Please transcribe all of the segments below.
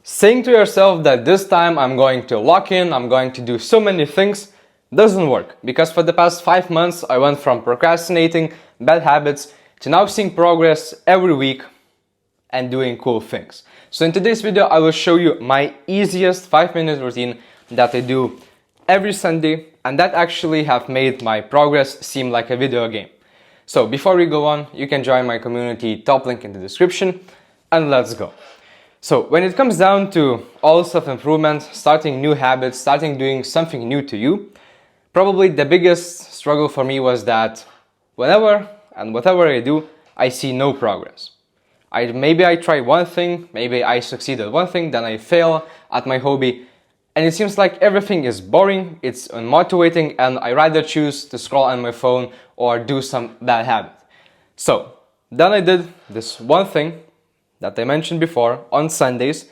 Saying to yourself that this time I'm going to lock in, I'm going to do so many things, doesn't work. Because for the past 5 months, I went from procrastinating, bad habits, to now seeing progress every week and doing cool things. So in today's video, I will show you my easiest 5-minute routine that I do every Sunday, and that actually have made my progress seem like a video game. So before we go on, you can join my community, top link in the description, and let's go. So when it comes down to all self-improvement, starting new habits, starting doing something new to you, probably the biggest struggle for me was that whenever and whatever I do, I see no progress. Maybe I try one thing, maybe I succeed at one thing, then I fail at my hobby, and it seems like everything is boring, it's unmotivating, and I rather choose to scroll on my phone or do some bad habit. So then I did this one thing that I mentioned before on Sundays,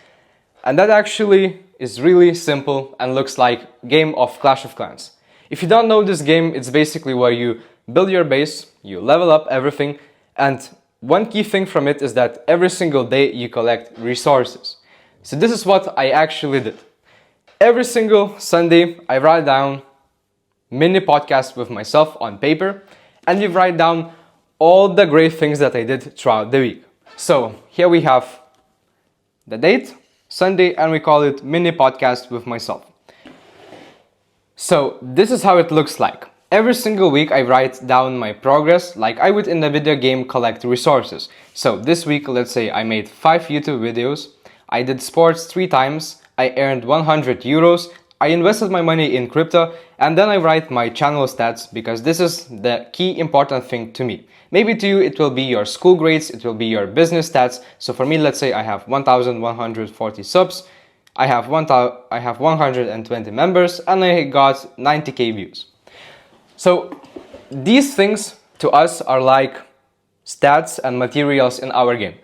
and that actually is really simple and looks like game of Clash of Clans. If you don't know this game, it's basically where you build your base, you level up everything, and one key thing from it is that every single day you collect resources. So this is what I actually did. Every single Sunday I write down mini podcasts with myself on paper, and we write down all the great things that I did throughout the week. So here we have the date, Sunday, and we call it mini podcast with myself. So this is how it looks like. Every single week I write down my progress like I would in a video game collect resources. So this week, let's say I made 5 YouTube videos, I did sports 3 times, I earned 100 euros, I invested my money in crypto, and then I write my channel stats because this is the key important thing to me. Maybe to you it will be your school grades, it will be your business stats. So for me, let's say I have 1,140 subs, I have 120 members, and I got 90k views. So these things to us are like stats and materials in our game.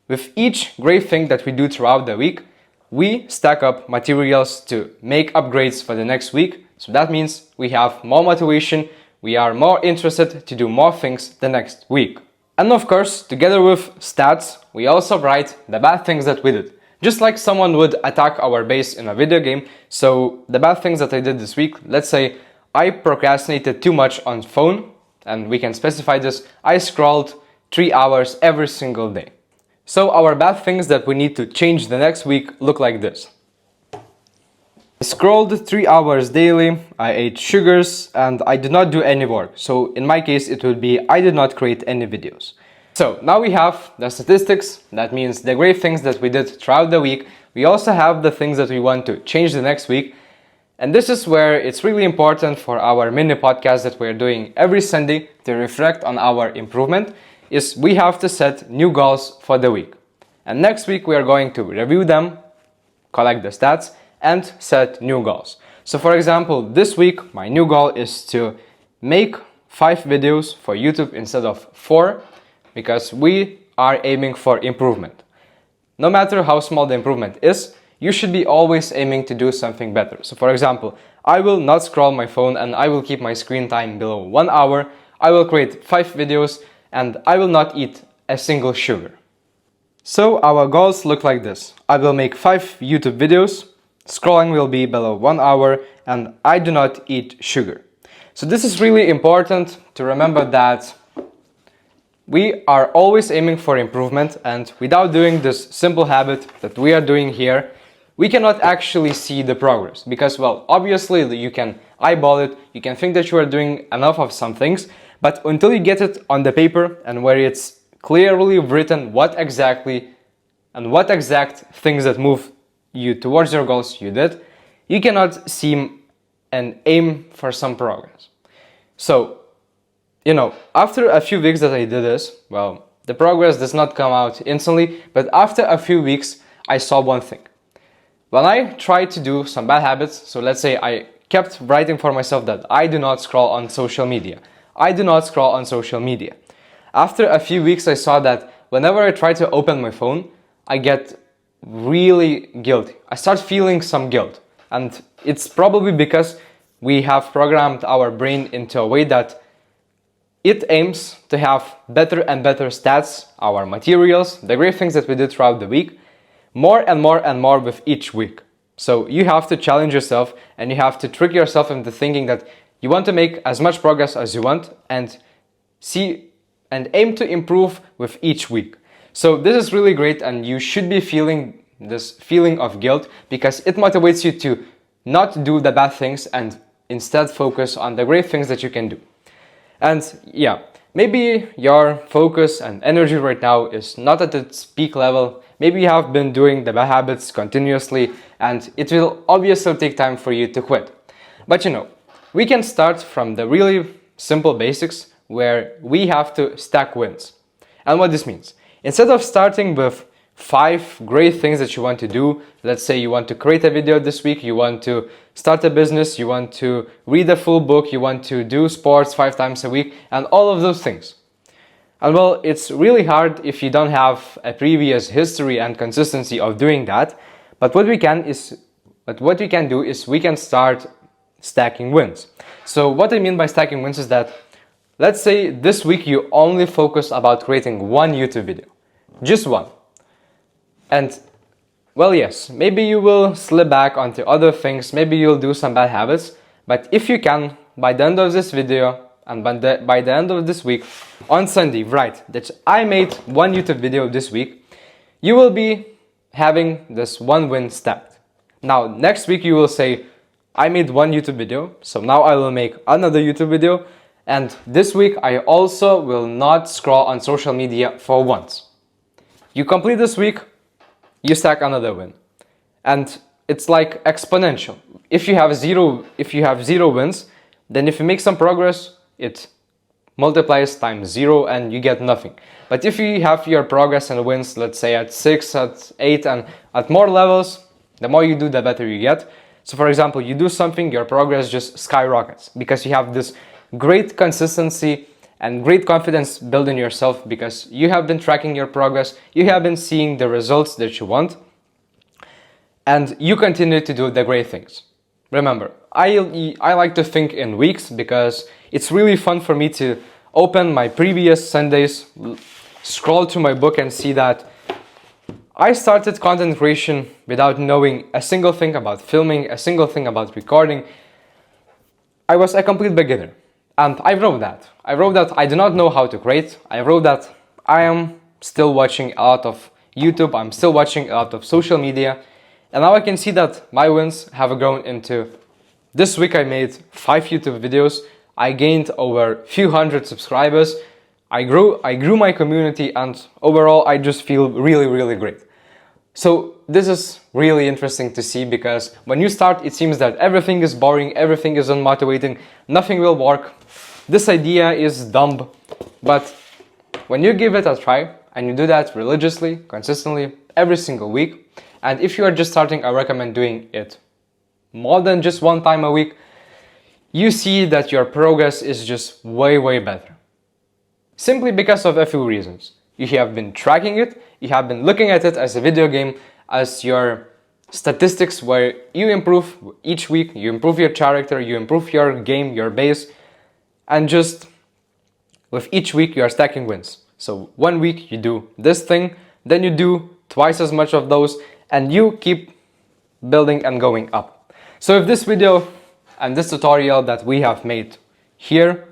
With each great thing that we do throughout the week, we stack up materials to make upgrades for the next week. So that means we have more motivation, we are more interested to do more things the next week. And of course, together with stats, we also write the bad things that we did. Just like someone would attack our base in a video game. So the bad things that I did this week, let's say I procrastinated too much on phone, and we can specify this, I scrolled 3 hours every single day. So our bad things that we need to change the next week look like this. I scrolled 3 hours daily, I ate sugars, and I did not do any work. So in my case it would be I did not create any videos. So now we have the statistics, that means the great things that we did throughout the week. We also have the things that we want to change the next week. And this is where it's really important for our mini podcast that we're doing every Sunday to reflect on our improvement, is we have to set new goals for the week. And next week we are going to review them, collect the stats, and set new goals. So for example, this week my new goal is to make 5 videos for YouTube instead of 4, because we are aiming for improvement. No matter how small the improvement is, you should be always aiming to do something better. So for example, I will not scroll my phone and I will keep my screen time below 1 hour. I will create 5 videos and I will not eat a single sugar. So our goals look like this. I will make 5 YouTube videos, scrolling will be below 1 hour, and I do not eat sugar. So this is really important to remember that we are always aiming for improvement, and without doing this simple habit that we are doing here, we cannot actually see the progress. Because, well, obviously you can eyeball it, you can think that you are doing enough of some things, but until you get it on the paper and where it's clearly written what exact things that move you towards your goals you did, you cannot see and aim for some progress. So, after a few weeks that I did this, well, the progress does not come out instantly, but after a few weeks, I saw one thing. When I tried to do some bad habits, so let's say I kept writing for myself that I do not scroll on social media. I do not scroll on social media. After a few weeks, I saw that whenever I try to open my phone, I get really guilty. I start feeling some guilt. And it's probably because we have programmed our brain into a way that it aims to have better and better stats, our materials, the great things that we did throughout the week, more and more and more with each week. So you have to challenge yourself and you have to trick yourself into thinking that you want to make as much progress as you want and see and aim to improve with each week. So this is really great, and you should be feeling this feeling of guilt because it motivates you to not do the bad things and instead focus on the great things that you can do. And yeah, maybe your focus and energy right now is not at its peak level. Maybe you have been doing the bad habits continuously and it will obviously take time for you to quit. But you know, we can start from the really simple basics where we have to stack wins. And what this means, instead of starting with 5 great things that you want to do, let's say you want to create a video this week, you want to start a business, you want to read a full book, you want to do sports 5 times a week, and all of those things. And well, it's really hard if you don't have a previous history and consistency of doing that. But what we can do is we can start stacking wins. So what I mean by stacking wins is that, let's say this week you only focus about creating 1 YouTube video, just 1. And well, yes, maybe you will slip back onto other things, maybe you'll do some bad habits, but if you can, by the end of this video and by the end of this week, on Sunday, write that I made 1 YouTube video this week, you will be having this 1 win stacked. Now, next week you will say, I made 1 YouTube video, so now I will make another YouTube video, and this week I also will not scroll on social media for once. You complete this week, you stack another win. And it's like exponential. If you have zero wins, then if you make some progress, it multiplies times 0 and you get nothing. But if you have your progress and wins, let's say at 6, at 8, and at more levels, the more you do, the better you get. So for example, you do something, your progress just skyrockets because you have this great consistency and great confidence built in yourself because you have been tracking your progress, you have been seeing the results that you want, and you continue to do the great things. Remember, I like to think in weeks because it's really fun for me to open my previous Sundays, scroll to my book and see that I started content creation without knowing a single thing about filming, a single thing about recording. I was a complete beginner. And I wrote that. I do not know how to create. I wrote that I am still watching a lot of YouTube. I'm still watching a lot of social media. And now I can see that my wins have grown into, this week I made 5 YouTube videos. I gained over a few hundred subscribers. I grew my community, and overall I just feel really, really great. So this is really interesting to see because when you start, it seems that everything is boring, everything is unmotivating, nothing will work. This idea is dumb, but when you give it a try and you do that religiously, consistently, every single week, and if you are just starting, I recommend doing it more than just 1 time a week, you see that your progress is just way, way better. Simply because of a few reasons. You have been tracking it, you have been looking at it as a video game, as your statistics where you improve each week, you improve your character, you improve your game, your base, and just with each week you are stacking wins. So 1 week you do this thing, then you do twice as much of those, and you keep building and going up. So if this video and this tutorial that we have made here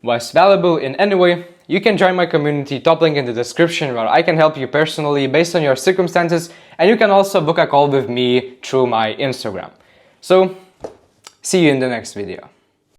was valuable in any way, you can join my community, top link in the description, where I can help you personally based on your circumstances, and you can also book a call with me through my Instagram. So, see you in the next video.